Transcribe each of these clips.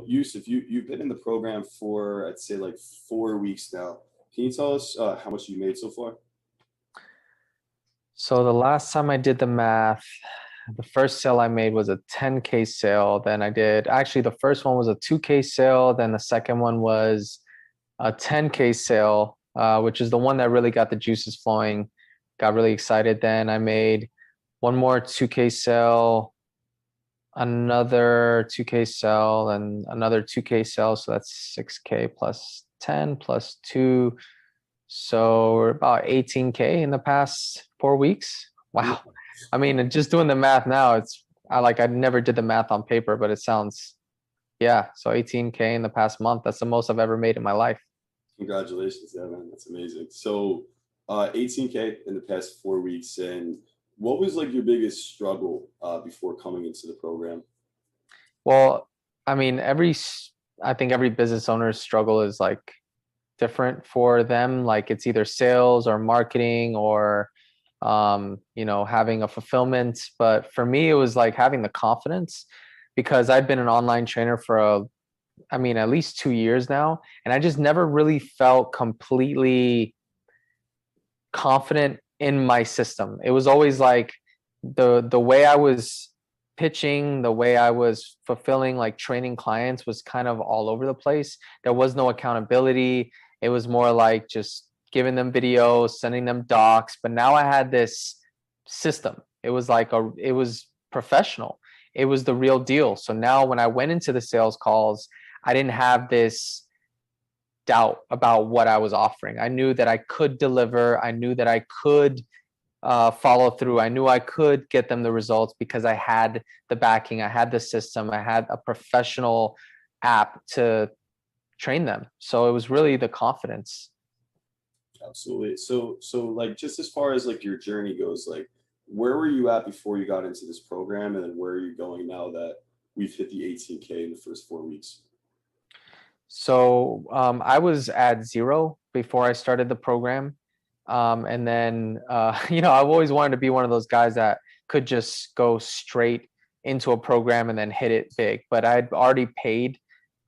Yusuf, you've been in the program for, I'd say, like 4 weeks now. Can you tell us how much you made so far? So the last time I did the math, the first sale I made was a 10K sale. Then I did, actually, the first one was a 2K sale. Then the second one was a 10K sale, which is the one that really got the juices flowing. Got really excited. Then I made one more 2K sale, another 2K sale, and another 2K sale. So that's 6K plus 10 plus 2. So we're about 18K in the past 4 weeks. Yeah, Wow. I mean, just doing the math now, I never did the math on paper, but it sounds, yeah. So 18K in the past month. That's the most I've ever made in my life. congratulations, yeah, man. That's amazing. So, 18K in the past 4 weeks, and what was like your biggest struggle before coming into the program? Well, I mean, I think every business owner's struggle is like different for them. Like it's either sales or marketing or having a fulfillment. But for me, it was like having the confidence because I'd been an online trainer for at least 2 years now. And I just never really felt completely confident in my system. It was always like the way I was pitching, the way I was fulfilling like training clients was kind of all over the place. There was no accountability. It was more like just giving them videos, sending them docs. But now I had this system. It was professional. It was the real deal. So now when I went into the sales calls, I didn't have this doubt about what I was offering. I knew that I could deliver. I knew that I could follow through. I knew I could get them the results because I had the backing. I had the system. I had a professional app to train them. So it was really the confidence. Absolutely. So like just as far as like your journey goes, like where were you at before you got into this program, and then where are you going now that we've hit the 18K in the first 4 weeks? So I was at zero before I started the program. And then, I've always wanted to be one of those guys that could just go straight into a program and then hit it big. But I'd already paid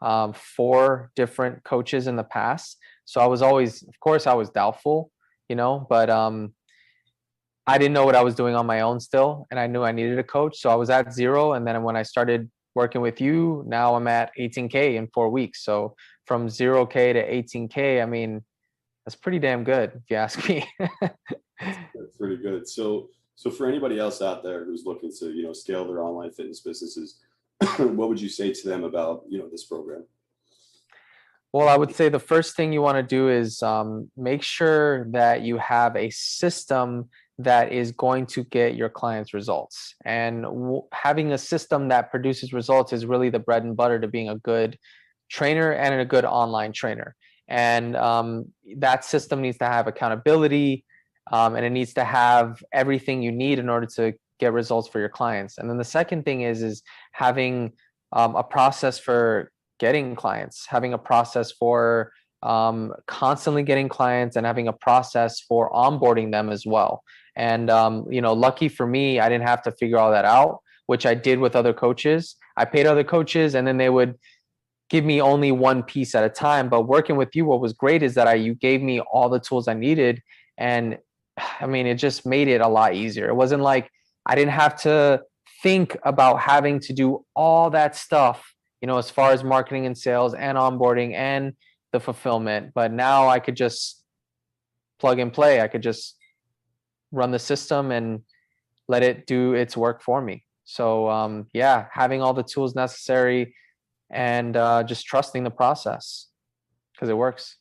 4 different coaches in the past. So I was always, of course, I was doubtful, but I didn't know what I was doing on my own still. And I knew I needed a coach. So I was at zero. And then when I started working with you, now I'm at 18K in 4 weeks. So from 0K to 18K, I mean, that's pretty damn good if you ask me. That's pretty good. So for anybody else out there who's looking to, scale their online fitness businesses, what would you say to them about, this program? Well, I would say the first thing you want to do is make sure that you have a system that is going to get your clients results. And having a system that produces results is really the bread and butter to being a good trainer and a good online trainer. And that system needs to have accountability, and it needs to have everything you need in order to get results for your clients. And then the second thing is having a process for getting clients, having a process for constantly getting clients, and having a process for onboarding them as well. And lucky for me, I didn't have to figure all that out, which I did with other coaches. I paid other coaches, and then they would give me only one piece at a time. But working with you, what was great is that you gave me all the tools I needed. And I mean, it just made it a lot easier. It wasn't like I didn't have to think about having to do all that stuff, as far as marketing and sales and onboarding and the fulfillment. But now I could just plug and play. I could just run the system and let it do its work for me. So yeah, having all the tools necessary and just trusting the process because it works.